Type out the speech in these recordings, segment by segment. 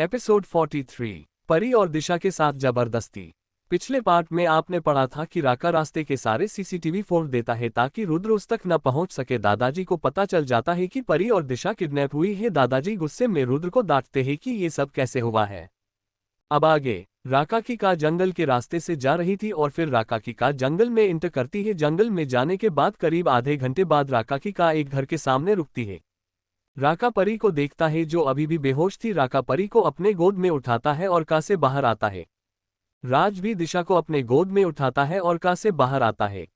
Episode 43। परी और दिशा के साथ जबरदस्ती। पिछले पार्ट में आपने पढ़ा था कि राका रास्ते के सारे सीसीटीवी फोड़ देता है ताकि रुद्र उस तक न पहुंच सके। दादाजी को पता चल जाता है कि परी और दिशा किडनैप हुई है। दादाजी गुस्से में रुद्र को डांटते हैं कि ये सब कैसे हुआ है। अब आगे राका की कार जंगल के रास्ते से जा रही थी और फिर राका की कार जंगल में इंटर करती है। जंगल में जाने के बाद करीब आधे घंटे बाद राका की कार एक घर के सामने रुकती है। राका परी को देखता है जो अभी भी बेहोश थी। राका परी को अपने गोद में उठाता है और कार से बाहर आता है। राज भी दिशा को अपने गोद में उठाता है और कार से बाहर आता है।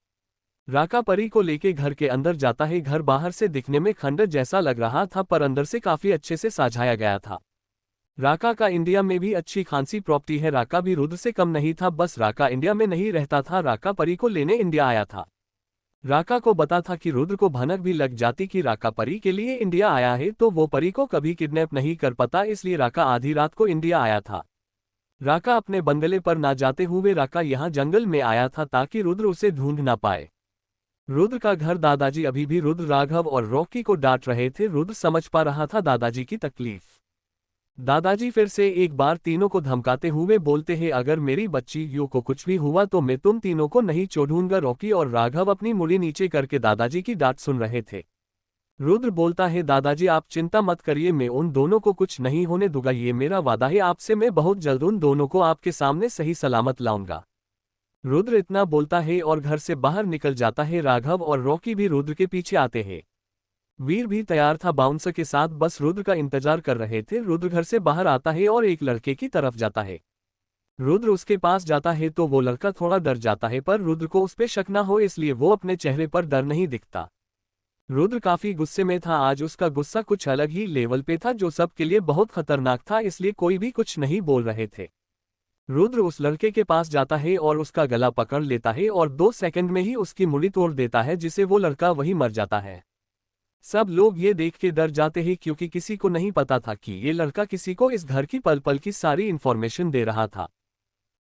राका परी को लेके घर के अंदर जाता है। घर बाहर से दिखने में खंडर जैसा लग रहा था पर अंदर से काफी अच्छे से सजाया गया था। राका का इंडिया में भी अच्छी खासी प्रॉपर्टी है। राका भी रुद्र से कम नहीं था, बस राका इंडिया में नहीं रहता था। राका परी को लेने इंडिया आया था। राका को पता था कि रुद्र को भनक भी लग जाती कि राका परी के लिए इंडिया आया है तो वो परी को कभी किडनैप नहीं कर पाता, इसलिए राका आधी रात को इंडिया आया था। राका अपने बंगले पर ना जाते हुए राका यहाँ जंगल में आया था ताकि रुद्र उसे ढूंढ ना पाए। रुद्र का घर दादाजी अभी भी रुद्र, राघव और रॉकी को डांट रहे थे। रुद्र समझ पा रहा था दादाजी की तकलीफ। दादाजी फिर से एक बार तीनों को धमकाते हुए बोलते हैं, अगर मेरी बच्ची यू को कुछ भी हुआ तो मैं तुम तीनों को नहीं छोड़ूंगा। रॉकी और राघव अपनी मुड़ी नीचे करके दादाजी की डांट सुन रहे थे। रुद्र बोलता है, दादाजी आप चिंता मत करिए, मैं उन दोनों को कुछ नहीं होने दूंगा, ये मेरा वादा है आपसे, मैं बहुत जल्द उन दोनों को आपके सामने सही सलामत लाऊंगा। रुद्र इतना बोलता है और घर से बाहर निकल जाता है। राघव और रॉकी भी रुद्र के पीछे आते हैं। वीर भी तैयार था बाउंसर के साथ, बस रुद्र का इंतजार कर रहे थे। रुद्र घर से बाहर आता है और एक लड़के की तरफ जाता है। रुद्र उसके पास जाता है तो वो लड़का थोड़ा डर जाता है पर रुद्र को उस पे शक ना हो इसलिए वो अपने चेहरे पर डर नहीं दिखता। रुद्र काफी गुस्से में था। आज उसका गुस्सा कुछ अलग ही लेवल पे था जो सबके लिए बहुत खतरनाक था, इसलिए कोई भी कुछ नहीं बोल रहे थे। रुद्र उस लड़के के पास जाता है और उसका गला पकड़ लेता है और 2 सेकंड में ही उसकी मुड़ी तोड़ देता है, जिससे वो लड़का वही मर जाता है। सब लोग ये देख के डर जाते हैं क्योंकि किसी को नहीं पता था कि ये लड़का किसी को इस घर की पल पल की सारी इंफॉर्मेशन दे रहा था।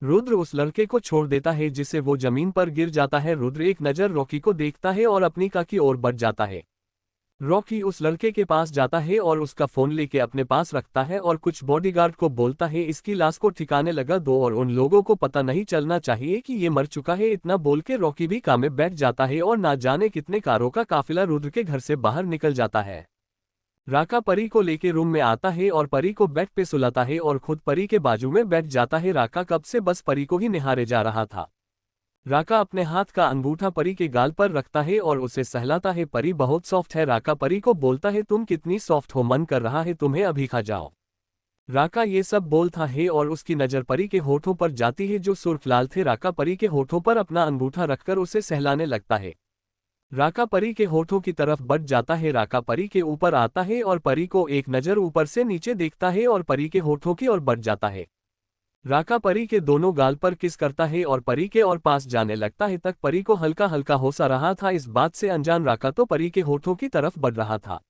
रुद्र उस लड़के को छोड़ देता है जिससे वो जमीन पर गिर जाता है। रुद्र एक नज़र रॉकी को देखता है और अपनी कार की ओर बढ़ जाता है। रॉकी उस लड़के के पास जाता है और उसका फोन लेके अपने पास रखता है और कुछ बॉडीगार्ड को बोलता है, इसकी लाश को ठिकाने लगा दो और उन लोगों को पता नहीं चलना चाहिए कि ये मर चुका है। इतना बोल के रॉकी भी कार में बैठ जाता है और ना जाने कितने कारों का काफिला रुद्र के घर से बाहर निकल जाता है। राका परी को लेके रूम में आता है और परी को बेड पे सुलाता है और खुद परी के बाजू में बैठ जाता है। राका कब से बस परी को ही निहारे जा रहा था। राका अपने हाथ का अंगूठा परी के गाल पर रखता है और उसे सहलाता है। परी बहुत सॉफ्ट है। राका परी को बोलता है, तुम कितनी सॉफ्ट हो, मन कर रहा है तुम्हें अभी खा जाओ। राका ये सब बोलता है और उसकी नज़र परी के होठों पर जाती है जो सुर्ख लाल थे। राका परी के होठों पर अपना अंगूठा रखकर उसे सहलाने लगता है। राका परी के होठों की तरफ बढ़ जाता है। राका परी के ऊपर आता है और परी को एक नज़र ऊपर से नीचे देखता है और परी के होठों की ओर बढ़ जाता है। राका परी के दोनों गाल पर किस करता है और परी के और पास जाने लगता है तक परी को हल्का हल्का होसा रहा था। इस बात से अनजान राका तो परी के होठों की तरफ बढ़ रहा था।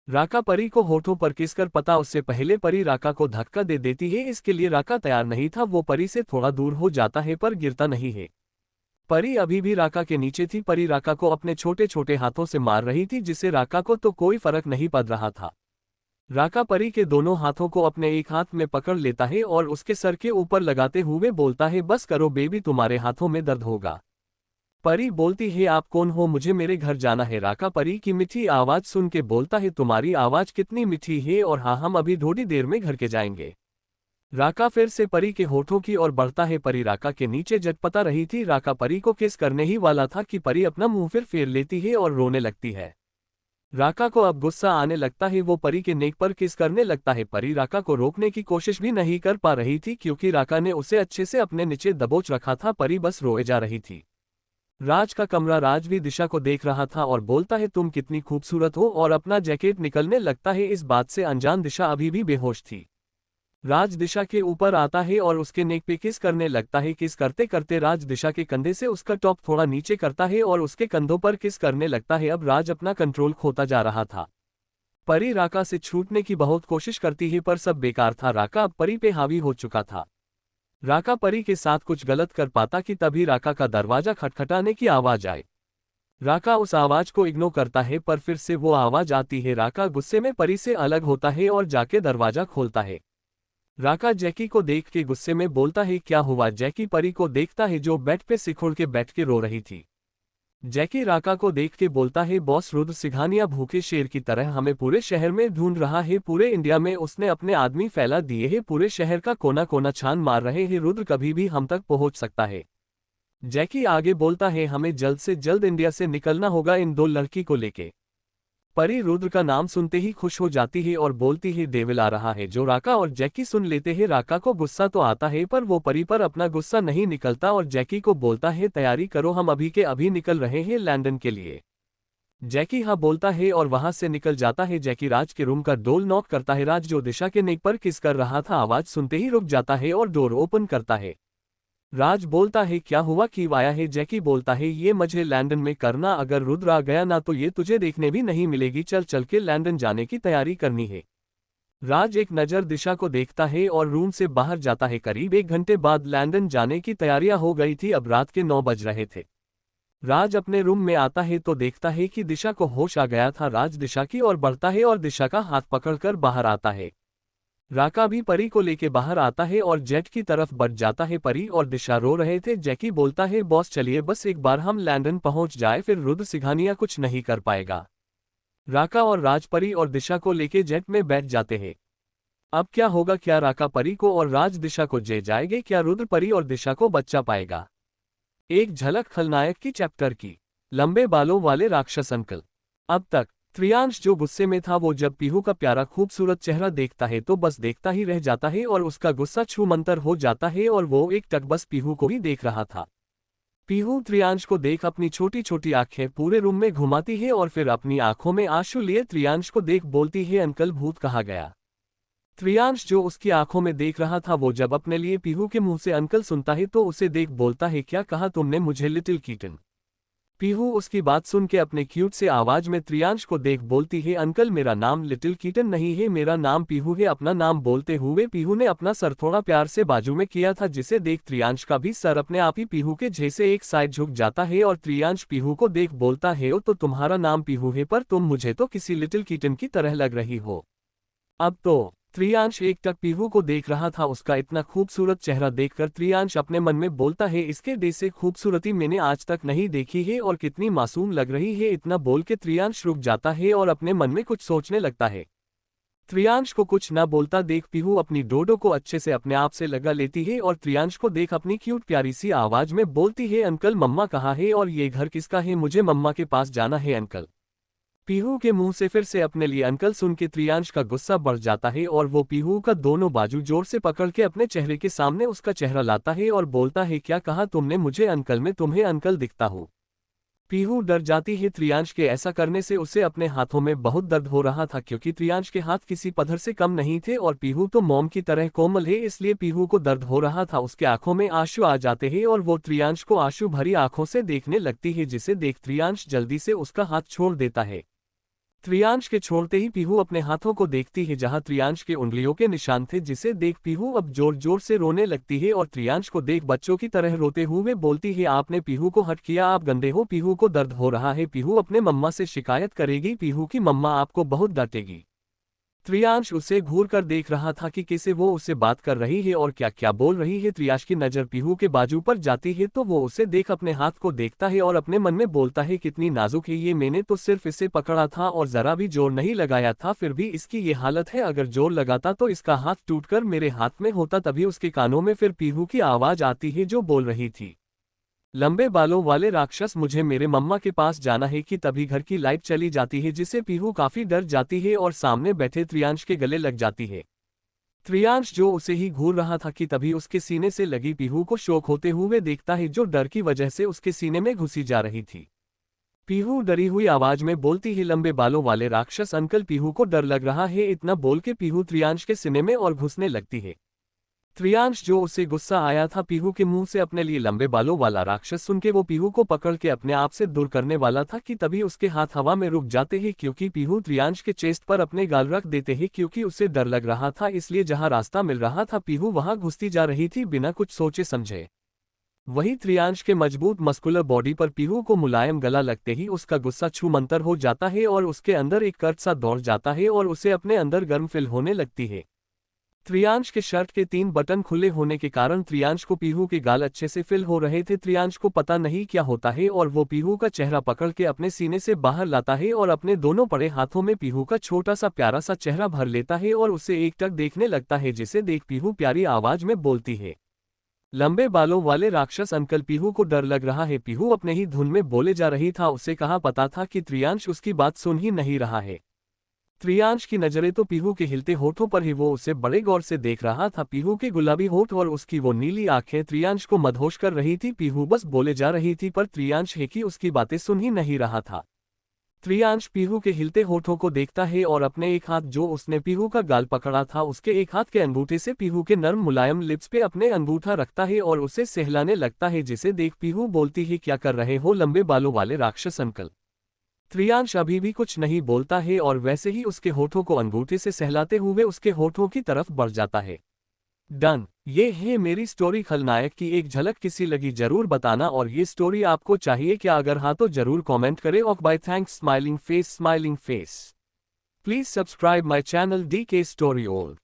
राका परी को होठों पर किस कर पता उससे पहले परी राका को धक्का दे देती है, इसके लिए राका तैयार नहीं था। वो परी से थोड़ा दूर हो जाता है पर गिरता नहीं है। परी अभी भी राका के नीचे थी। परी राका को अपने छोटे छोटे हाथों से मार रही थी जिससे राका को तो कोई फर्क नहीं पड़ रहा था। राका परी के दोनों हाथों को अपने एक हाथ में पकड़ लेता है और उसके सर के ऊपर लगाते हुए बोलता है, बस करो बेबी, तुम्हारे हाथों में दर्द होगा। परी बोलती है, आप कौन हो, मुझे मेरे घर जाना है। राका परी की मीठी आवाज सुन के बोलता है, तुम्हारी आवाज कितनी मीठी है और हाँ, हम अभी थोड़ी देर में घर के जाएंगे। राका फिर से परी के होठों की ओर बढ़ता है। परी राका के नीचे झटपटा रही थी। राका परी को किस करने ही वाला था कि परी अपना मुंह फिर फेर लेती है और रोने लगती है। राका को अब गुस्सा आने लगता है। वो परी के नेक पर किस करने लगता है। परी राका को रोकने की कोशिश भी नहीं कर पा रही थी क्योंकि राका ने उसे अच्छे से अपने नीचे दबोच रखा था। परी बस रोए जा रही थी। राज का कमरा। राज भी दिशा को देख रहा था और बोलता है, तुम कितनी खूबसूरत हो, और अपना जैकेट निकलने लगता है। इस बात से अनजान दिशा अभी भी बेहोश थी। राज दिशा के ऊपर आता है और उसके नेक पे किस करने लगता है। किस करते करते राज दिशा के कंधे से उसका टॉप थोड़ा नीचे करता है और उसके कंधों पर किस करने लगता है। अब राज अपना कंट्रोल खोता जा रहा था। परी राका से छूटने की बहुत कोशिश करती है पर सब बेकार था। राका अब परी पे हावी हो चुका था। राका परी के साथ कुछ गलत कर पाता कि तभी राका का दरवाजा खटखटाने की आवाज आए। राका उस आवाज को इग्नोर करता है पर फिर से वो आवाज आती है। राका गुस्से में परी से अलग होता है और जाके दरवाजा खोलता है। राका जैकी को देख के गुस्से में बोलता है क्या हुआ। जैकी परी को देखता है जो बेड पे सिकुड़ के बैठ के रो रही थी। जैकी राका को देख के बोलता है बॉस रुद्र सिंघानिया भूखे शेर की तरह हमें पूरे शहर में ढूंढ रहा है। पूरे इंडिया में उसने अपने आदमी फैला दिए हैं। पूरे शहर का कोना कोना छान मार रहे हैं। रुद्र कभी भी हम तक पहुंच सकता है। जैकी आगे बोलता है हमें जल्द से जल्द इंडिया से निकलना होगा इन दो लड़की को लेके। परी रुद्र का नाम सुनते ही खुश हो जाती है और बोलती है डेविल आ रहा है। जो राका और जैकी सुन लेते हैं। राका को गुस्सा तो आता है पर वो परी पर अपना गुस्सा नहीं निकलता और जैकी को बोलता है तैयारी करो हम अभी के अभी निकल रहे हैं लंदन के लिए। जैकी हाँ बोलता है और वहां से निकल जाता है। जैकी राज के रूम का डोर नॉक करता है। राज जो दिशा के नेक पर किस कर रहा था आवाज सुनते ही रुक जाता है और डोर ओपन करता है। राज बोलता है क्या हुआ क्यों आया है। जैकी बोलता है ये मुझे लंदन में करना अगर रुद्र आ गया ना तो ये तुझे देखने भी नहीं मिलेगी। चल चल के लंदन जाने की तैयारी करनी है। राज एक नज़र दिशा को देखता है और रूम से बाहर जाता है। करीब 1 घंटे बाद लंदन जाने की तैयारियां हो गई थी। अब रात के 9 बज रहे थे। राज अपने रूम में आता है तो देखता है कि दिशा को होश आ गया था। राज दिशा की ओर बढ़ता है और दिशा का हाथ पकड़कर बाहर आता है। राका भी परी को लेके बाहर आता है और जेट की तरफ बढ़ जाता है। परी और दिशा रो रहे थे। जैकी बोलता है बॉस चलिए बस एक बार हम लंदन पहुंच जाए फिर रुद्र सिंघानिया कुछ नहीं कर पाएगा। राका और राज परी और दिशा को लेके जेट में बैठ जाते हैं। अब क्या होगा। क्या राका परी को और राज दिशा को जे जाएंगे। क्या रुद्र परी और दिशा को बच्चा पाएगा। एक झलक खलनायक की चैप्टर की। लंबे बालों वाले राक्षस अंकल। अब तक त्रियांश जो गुस्से में था वो जब पीहू का प्यारा खूबसूरत चेहरा देखता है तो बस देखता ही रह जाता है और उसका गुस्सा छूमंतर हो जाता है और वो एक टक बस पीहू को ही देख रहा था। पीहू त्रियांश को देख अपनी छोटी छोटी आंखें पूरे रूम में घुमाती है और फिर अपनी आंखों में आंसू लिए त्रियांश को देख बोलती है अंकल भूत कहा गया। त्रियांश जो उसकी आंखों में देख रहा था वो जब अपने लिए पीहू के मुंह से अंकल सुनता है तो उसे देख बोलता है क्या कहा तुमने मुझे लिटिल किटन। पीहू उसकी बात सुन के अपने क्यूट से आवाज में त्रियांश को देख बोलती है अंकल मेरा नाम लिटिल किटन नहीं है मेरा नाम पीहू है। अपना नाम बोलते हुए पीहू ने अपना सर थोड़ा प्यार से बाजू में किया था जिसे देख त्रियांश का भी सर अपने आप ही पीहू के जैसे एक साइड झुक जाता है और त्रियांश पीहू को देख बोलता है ओ तो तुम्हारा नाम पीहू है पर तुम मुझे तो किसी लिटिल किटन की तरह लग रही हो। अब तो त्रियांश एक टक पीहू को देख रहा था। उसका इतना खूबसूरत चेहरा देखकर त्रियांश अपने मन में बोलता है इसके जैसे खूबसूरती मैंने आज तक नहीं देखी है और कितनी मासूम लग रही है। इतना बोल के त्रियांश रुक जाता है और अपने मन में कुछ सोचने लगता है। त्रियांश को कुछ ना बोलता देख पीहू अपनी डोडो को अच्छे से अपने आप से लगा लेती है और त्रियांश को देख अपनी क्यूट प्यारी सी आवाज में बोलती है अंकल मम्मा कहाँ है और ये घर किसका है मुझे मम्मा के पास जाना है अंकल। पीहू के मुंह से फिर से अपने लिए अंकल सुन के त्रियांश का गुस्सा बढ़ जाता है और वो पीहू का दोनों बाजू जोर से पकड़ के अपने चेहरे के सामने उसका चेहरा लाता है और बोलता है क्या कहा तुमने मुझे अंकल मैं तुम्हें अंकल दिखता हूँ। पीहू डर जाती है त्रियांश के ऐसा करने से। उसे अपने हाथों में बहुत दर्द हो रहा था क्योंकि त्रियांश के हाथ किसी पत्थर से कम नहीं थे और पीहू तो मोम की तरह कोमल है इसलिए पीहू को दर्द हो रहा था। उसके आंखों में आंसू आ जाते हैं और वो त्रियांश को आंसू भरी आंखों से देखने लगती है जिसे देख त्रियांश जल्दी से उसका हाथ छोड़ देता है। त्रियांश के छोड़ते ही पीहू अपने हाथों को देखती है जहां त्रियांश के उंगलियों के निशान थे जिसे देख पीहू अब जोर जोर से रोने लगती है और त्रियांश को देख बच्चों की तरह रोते हुए बोलती है आपने पीहू को हट किया आप गंदे हो। पीहू को दर्द हो रहा है। पीहू अपने मम्मा से शिकायत करेगी। पीहू की मम्मा आपको बहुत डांटेगी। त्रियांश उसे घूर कर देख रहा था कि कैसे वो उससे बात कर रही है और क्या क्या बोल रही है। त्रियांश की नज़र पीहू के बाजू पर जाती है तो वो उसे देख अपने हाथ को देखता है और अपने मन में बोलता है कितनी नाजुक है ये मैंने तो सिर्फ इसे पकड़ा था और जरा भी जोर नहीं लगाया था फिर भी इसकी ये हालत है। अगर जोर लगाता तो इसका हाथ टूटकर मेरे हाथ में होता। तभी उसके कानों में फिर पीहू की आवाज आती है जो बोल रही थी लंबे बालों वाले राक्षस मुझे मेरे मम्मा के पास जाना है कि तभी घर की लाइट चली जाती है जिससे पीहू काफी डर जाती है और सामने बैठे त्रियांश के गले लग जाती है। त्रियांश जो उसे ही घूर रहा था कि तभी उसके सीने से लगी पीहू को शौक होते हुए देखता है जो डर की वजह से उसके सीने में घुसी जा रही थी। पीहू डरी हुई आवाज में बोलती है लंबे बालों वाले राक्षस अंकल पीहू को डर लग रहा है। इतना बोल के पीहू त्रियांश के सीने में और घुसने लगती है। त्रियांश जो उसे गुस्सा आया था पीहू के मुंह से अपने लिए लंबे बालों वाला राक्षस सुन के वो पीहू को पकड़ के अपने आप से दूर करने वाला था कि तभी उसके हाथ हवा में रुक जाते हैं क्योंकि पीहू त्रियांश के चेस्ट पर अपने गाल रख देते हैं क्योंकि उसे डर लग रहा था इसलिए जहां रास्ता मिल रहा था पीहू वहां घुसती जा रही थी बिना कुछ सोचे समझे। वही त्रियांश के मजबूत मस्कुलर बॉडी पर पीहू को मुलायम गला लगते ही उसका गुस्सा छूमंतर हो जाता है और उसके अंदर एक कर्ज सा दौड़ जाता है और उसे अपने अंदर गर्म फील होने लगती है। त्रियांश के शर्ट के 3 बटन खुले होने के कारण त्रियांश को पीहू के गाल अच्छे से फिल हो रहे थे। त्रियांश को पता नहीं क्या होता है और वो पीहू का चेहरा पकड़ के अपने सीने से बाहर लाता है और अपने दोनों बड़े हाथों में पीहू का छोटा सा प्यारा सा चेहरा भर लेता है और उसे एकटक देखने लगता है, जिसे देख पीहू प्यारी आवाज में बोलती है, लंबे बालों वाले राक्षस अंकल। पीहू को डर लग रहा है। पीहू अपने ही धुन में बोले जा रही था। उसे कहाँ पता था कि त्रियांश उसकी बात सुन ही नहीं रहा है। त्रियांश की नजरें तो पीहू के हिलते होठों पर ही, वो उसे बड़े गौर से देख रहा था। पीहू के गुलाबी होठ और उसकी वो नीली आंखें त्रियांश को मदहोश कर रही थी। पीहू बस बोले जा रही थी पर त्रियांश है कि उसकी बातें सुन ही नहीं रहा था। त्रियांश पीहू के हिलते होठों को देखता है और अपने एक हाथ जो उसने पीहू का गाल पकड़ा था उसके एक हाथ के अंगूठे से पीहू के नर्म मुलायम लिप्स पे अपने अंगूठा रखता है और उसे सहलाने लगता है, जिसे देख पीहू बोलती है, क्या कर रहे हो लंबे बालों वाले राक्षस अंकल। त्रियांश अभी भी कुछ नहीं बोलता है और वैसे ही उसके होठों को अंगूठे से सहलाते हुए उसके होठों की तरफ बढ़ जाता है। डन। ये है मेरी स्टोरी। खलनायक की एक झलक किसी लगी जरूर बताना, और ये स्टोरी आपको चाहिए क्या? अगर हाँ तो जरूर कमेंट करें। Okay bye, thanks. Smiling face. Please subscribe my channel DK story all.